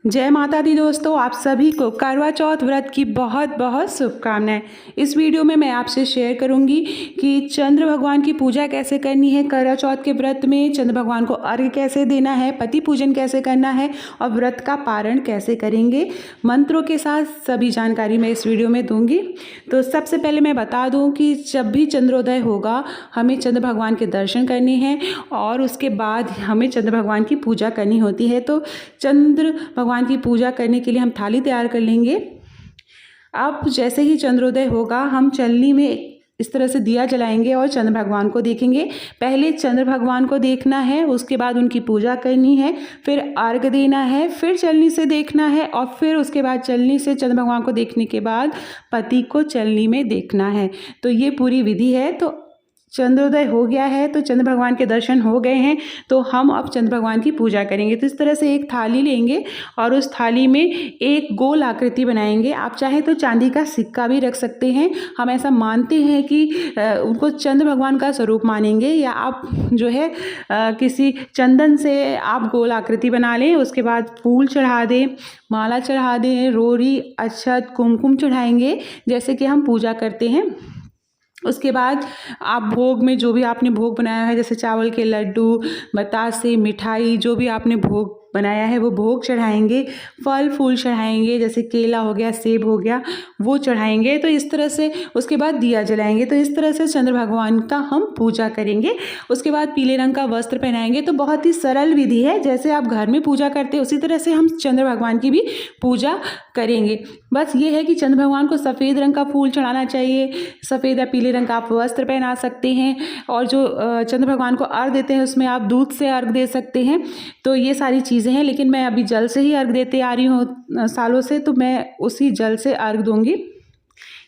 जय माता दी दोस्तों, आप सभी को करवा चौथ व्रत की बहुत बहुत शुभकामनाएं। इस वीडियो में मैं आपसे शेयर करूंगी कि चंद्र भगवान की पूजा कैसे करनी है। करवा चौथ के व्रत में चंद्र भगवान को अर्घ्य कैसे देना है, पति पूजन कैसे करना है और व्रत का पारण कैसे करेंगे, मंत्रों के साथ सभी जानकारी मैं इस वीडियो में दूंगी। तो सबसे पहले मैं बता दूं कि जब भी चंद्रोदय होगा हमें चंद्र भगवान के दर्शन करने हैं और उसके बाद हमें चंद्र भगवान की पूजा करनी होती है। तो चंद्र भगवान की पूजा करने के लिए हम थाली तैयार कर लेंगे। अब जैसे ही चंद्रोदय होगा हम चलनी में इस तरह से दिया जलाएंगे और चंद्र भगवान को देखेंगे। पहले चंद्र भगवान को देखना है, उसके बाद उनकी पूजा करनी है, फिर अर्घ्य देना है, फिर चलनी से देखना है और फिर उसके बाद चलनी से चंद्र भगवान को देखने के बाद पति को चलनी में देखना है। तो ये पूरी विधि है। तो चंद्रोदय हो गया है तो चंद्र भगवान के दर्शन हो गए हैं, तो हम अब चंद्र भगवान की पूजा करेंगे। तो इस तरह से एक थाली लेंगे और उस थाली में एक गोल आकृति बनाएंगे। आप चाहे तो चांदी का सिक्का भी रख सकते हैं। हम ऐसा मानते हैं कि उनको चंद्र भगवान का स्वरूप मानेंगे, या आप जो है किसी चंदन से आप गोल आकृति बना लें। उसके बाद फूल चढ़ा दें, माला चढ़ा दें, रोरी, अक्षत, कुमकुम चढ़ाएंगे जैसे कि हम पूजा करते हैं। उसके बाद आप भोग में जो भी आपने भोग बनाया है, जैसे चावल के लड्डू, बतासे, मिठाई, जो भी आपने भोग बनाया है वो भोग चढ़ाएंगे। फल फूल चढ़ाएंगे, जैसे केला हो गया, सेब हो गया, वो चढ़ाएंगे। तो इस तरह से उसके बाद दिया जलाएंगे। तो इस तरह से चंद्र भगवान का हम पूजा करेंगे। उसके बाद पीले रंग का वस्त्र पहनाएंगे। तो बहुत ही सरल विधि है, जैसे आप घर में पूजा करते हैं उसी तरह से हम चंद्र भगवान की भी पूजा करेंगे। बस ये है कि चंद्र भगवान को सफ़ेद रंग का फूल चढ़ाना चाहिए, सफ़ेद या पीले रंग का आप वस्त्र पहना सकते हैं, और जो चंद्र भगवान को अर्घ देते हैं उसमें आप दूध से अर्घ दे सकते हैं। तो ये सारी चीज़ें हैं, लेकिन मैं अभी जल से ही अर्घ देते आ रही हूँ सालों से, तो मैं उसी जल से अर्घ दूंगी।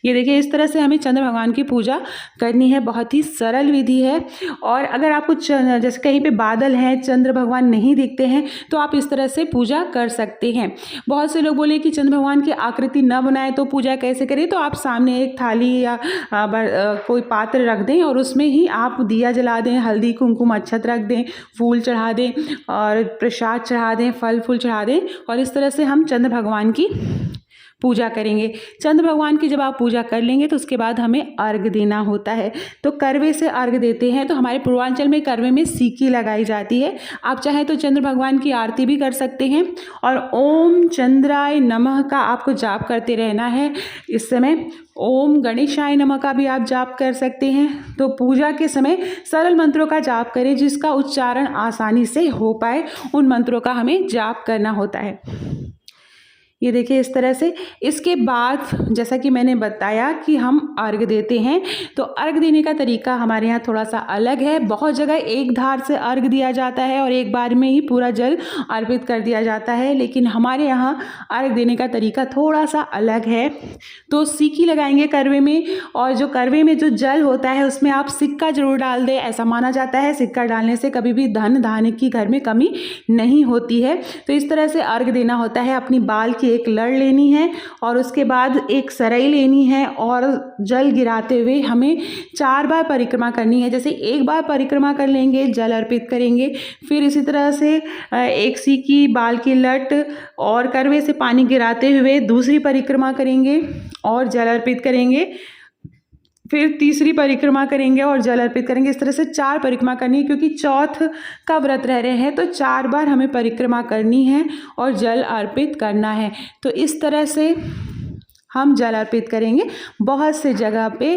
ये देखिए, इस तरह से हमें चंद्र भगवान की पूजा करनी है। बहुत ही सरल विधि है। और अगर आपको जैसे कहीं पे बादल हैं, चंद्र भगवान नहीं दिखते हैं, तो आप इस तरह से पूजा कर सकते हैं। बहुत से लोग बोले कि चंद्र भगवान की आकृति न बनाए तो पूजा कैसे करें। तो आप सामने एक थाली या कोई पात्र रख दें और उसमें ही आप दिया जला दें, हल्दी कुमकुम अक्षत रख दें, फूल चढ़ा दें और प्रसाद चढ़ा दें, फल फूल चढ़ा दें, और इस तरह से हम चंद्र भगवान की पूजा करेंगे। चंद्र भगवान की जब आप पूजा कर लेंगे तो उसके बाद हमें अर्घ्य देना होता है। तो करवे से अर्घ्य देते हैं। तो हमारे पूर्वांचल में करवे में सीकी लगाई जाती है। आप चाहे तो चंद्र भगवान की आरती भी कर सकते हैं और ओम चंद्राय नमः का आपको जाप करते रहना है। इस समय ओम गणेशाय नमः का भी आप जाप कर सकते हैं। तो पूजा के समय सरल मंत्रों का जाप करें, जिसका उच्चारण आसानी से हो पाए, उन मंत्रों का हमें जाप करना होता है। ये देखिए, इस तरह से इसके बाद जैसा कि मैंने बताया कि हम अर्घ्य देते हैं। तो अर्घ्य देने का तरीका हमारे यहाँ थोड़ा सा अलग है। बहुत जगह एक धार से अर्घ्य दिया जाता है और एक बार में ही पूरा जल अर्पित कर दिया जाता है, लेकिन हमारे यहाँ अर्घ्य देने का तरीका थोड़ा सा अलग है। तो सीकी लगाएंगे करवे में, और जो करवे में जो जल होता है उसमें आप सिक्का जरूर डाल दें। ऐसा माना जाता है सिक्का डालने से कभी भी धन धान्य की घर में कमी नहीं होती है। तो इस तरह से अर्घ्य देना होता है। अपनी बाल की एक लड़ लेनी है और उसके बाद एक सरई लेनी है और जल गिराते हुए हमें 4 बार परिक्रमा करनी है। जैसे एक बार परिक्रमा कर लेंगे, जल अर्पित करेंगे, फिर इसी तरह से एक सीकी, बाल की लट और करवे से पानी गिराते हुए दूसरी परिक्रमा करेंगे और जल अर्पित करेंगे, फिर तीसरी परिक्रमा करेंगे और जल अर्पित करेंगे। इस तरह से 4 परिक्रमा करनी है, क्योंकि चौथ का व्रत रह रहे हैं तो 4 बार हमें परिक्रमा करनी है और जल अर्पित करना है। तो इस तरह से हम जल अर्पित करेंगे। बहुत से जगह पे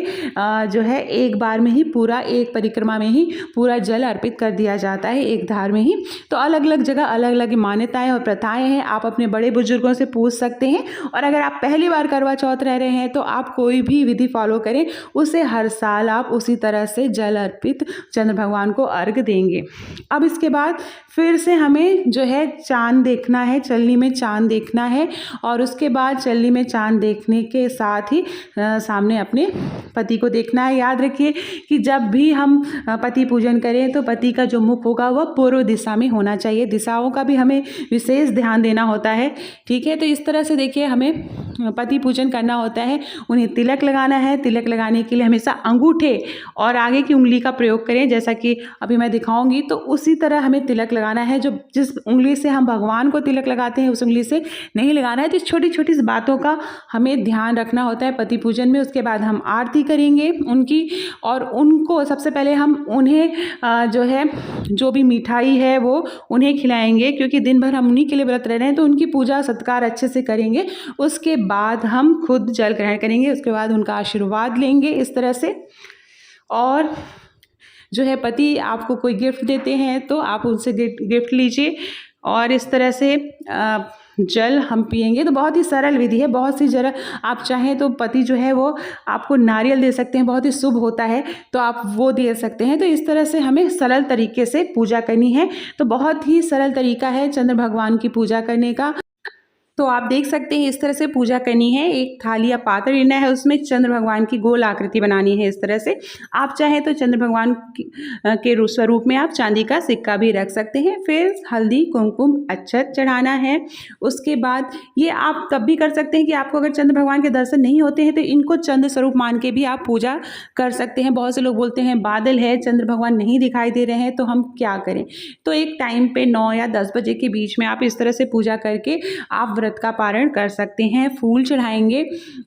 जो है एक बार में ही पूरा, एक परिक्रमा में ही पूरा जल अर्पित कर दिया जाता है, एक धार में ही। तो अलग अलग जगह अलग अलग मान्यताएं और प्रथाएं हैं। आप अपने बड़े बुजुर्गों से पूछ सकते हैं, और अगर आप पहली बार करवा चौथ रह रहे हैं तो आप कोई भी विधि फॉलो करें, उसे हर साल आप उसी तरह से जल अर्पित चंद्र भगवान को अर्घ्य देंगे। अब इसके बाद फिर से हमें जो है चांद देखना है, चलनी में चांद देखना है, और उसके बाद चलनी में चांद देख देखने के साथ ही सामने अपने पति को देखना है। याद रखिए कि जब भी हम पति पूजन करें तो पति का जो मुख होगा वह पूर्व दिशा में होना चाहिए। दिशाओं का भी हमें विशेष ध्यान देना होता है। ठीक है, तो इस तरह से देखिए हमें पति पूजन करना होता है। उन्हें तिलक लगाना है। तिलक लगाने के लिए हमेशा अंगूठे और आगे की उंगली का प्रयोग करें, जैसा कि अभी मैं दिखाऊंगी। तो उसी तरह हमें तिलक लगाना है। जो जिस उंगली से हम भगवान को तिलक लगाते हैं उस उंगली से नहीं लगाना है। तो छोटी छोटी बातों का हमें ध्यान रखना होता है पति पूजन में। उसके बाद हम आरती करेंगे उनकी, और उनको सबसे पहले हम उन्हें जो भी मिठाई है वो उन्हें खिलाएंगे, क्योंकि दिन भर हम उन्हीं के लिए व्रत रह रहे हैं। तो उनकी पूजा सत्कार अच्छे से करेंगे। उसके बाद हम खुद जल ग्रहण करेंगे। उसके बाद उनका आशीर्वाद लेंगे इस तरह से। और पति आपको कोई गिफ्ट देते हैं तो आप उनसे गिफ्ट लीजिए, और इस तरह से जल हम पिएंगे। तो बहुत ही सरल विधि है। बहुत सी जगह आप चाहें तो पति वो आपको नारियल दे सकते हैं, बहुत ही शुभ होता है, तो आप वो दे सकते हैं। तो इस तरह से हमें सरल तरीके से पूजा करनी है। तो बहुत ही सरल तरीका है चंद्र भगवान की पूजा करने का। तो आप देख सकते हैं इस तरह से पूजा करनी है। एक थाली या पात्र लेना है, उसमें चंद्र भगवान की गोल आकृति बनानी है इस तरह से। आप चाहें तो चंद्र भगवान के स्वरूप में आप चांदी का सिक्का भी रख सकते हैं। फिर हल्दी कुमकुम अक्षत चढ़ाना है। उसके बाद ये आप तब भी कर सकते हैं कि आपको अगर चंद्र भगवान के दर्शन नहीं होते हैं तो इनको चंद्र स्वरूप मान के भी आप पूजा कर सकते हैं। बहुत से लोग बोलते हैं बादल है, चंद्र भगवान नहीं दिखाई दे रहे हैं, तो हम क्या करें। तो एक टाइम पे 9 या 10 बजे के बीच में आप इस तरह से पूजा करके आप व्रत का पारण कर सकते हैं। फूल चढ़ाएंगे,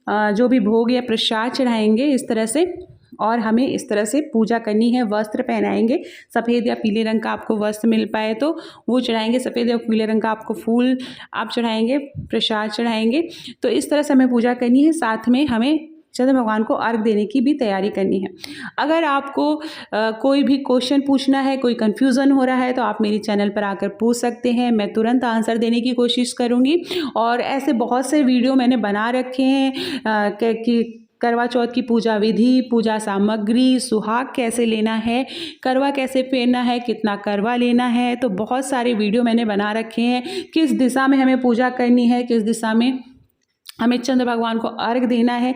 जो भी भोग या प्रसाद चढ़ाएंगे इस तरह से, और हमें इस तरह से पूजा करनी है। वस्त्र पहनाएंगे, सफ़ेद या पीले रंग का आपको वस्त्र मिल पाए तो वो चढ़ाएंगे। सफ़ेद या पीले रंग का आपको फूल आप चढ़ाएंगे, प्रसाद चढ़ाएंगे। तो इस तरह से हमें पूजा करनी है। साथ में हमें चंद्र भगवान को अर्घ देने की भी तैयारी करनी है। अगर आपको कोई भी क्वेश्चन पूछना है, कोई कन्फ्यूज़न हो रहा है, तो आप मेरे चैनल पर आकर पूछ सकते हैं। मैं तुरंत आंसर देने की कोशिश करूँगी। और ऐसे बहुत से वीडियो मैंने बना रखे हैं कि करवा चौथ की पूजा विधि, पूजा सामग्री, सुहाग कैसे लेना है, करवा कैसे फेरना है, कितना करवा लेना है। तो बहुत सारे वीडियो मैंने बना रखे हैं। किस दिशा में हमें पूजा करनी है, किस दिशा में हमें चंद्र भगवान को अर्घ देना है,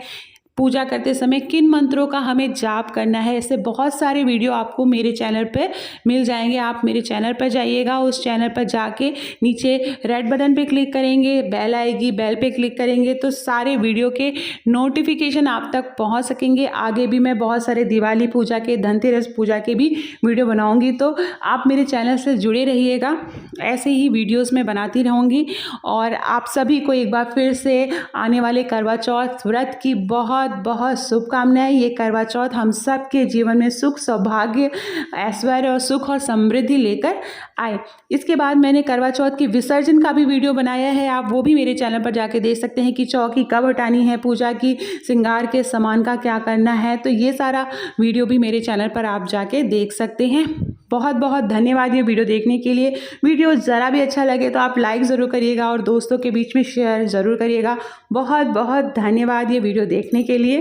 पूजा करते समय किन मंत्रों का हमें जाप करना है। ऐसे बहुत सारे वीडियो आपको मेरे चैनल पर मिल जाएंगे। आप मेरे चैनल पर जाइएगा, उस चैनल पर जाके नीचे रेड बटन पे क्लिक करेंगे, बेल आएगी, बेल पे क्लिक करेंगे तो सारे वीडियो के नोटिफिकेशन आप तक पहुंच सकेंगे। आगे भी मैं बहुत सारे दिवाली पूजा के, धनतेरस पूजा के भी वीडियो बनाऊंगी, तो आप मेरे चैनल से जुड़े रहिएगा। ऐसे ही वीडियोस मैं बनाती रहूँगी। और आप सभी को एक बार फिर से आने वाले करवा चौथ व्रत की बहुत बहुत शुभकामनाएं। ये करवा चौथ हम सब के जीवन में सुख, सौभाग्य, ऐश्वर्य और सुख और समृद्धि लेकर आए। इसके बाद मैंने करवा चौथ की विसर्जन का भी वीडियो बनाया है। आप वो भी मेरे चैनल पर जाके देख सकते हैं कि चौकी कब हटानी है, पूजा की श्रृंगार के सामान का क्या करना है। तो ये सारा वीडियो भी मेरे चैनल पर आप जाके देख सकते हैं। बहुत बहुत धन्यवाद ये वीडियो देखने के लिए। वीडियो ज़रा भी अच्छा लगे तो आप लाइक ज़रूर करिएगा और दोस्तों के बीच में शेयर ज़रूर करिएगा। बहुत बहुत धन्यवाद ये वीडियो देखने के लिए।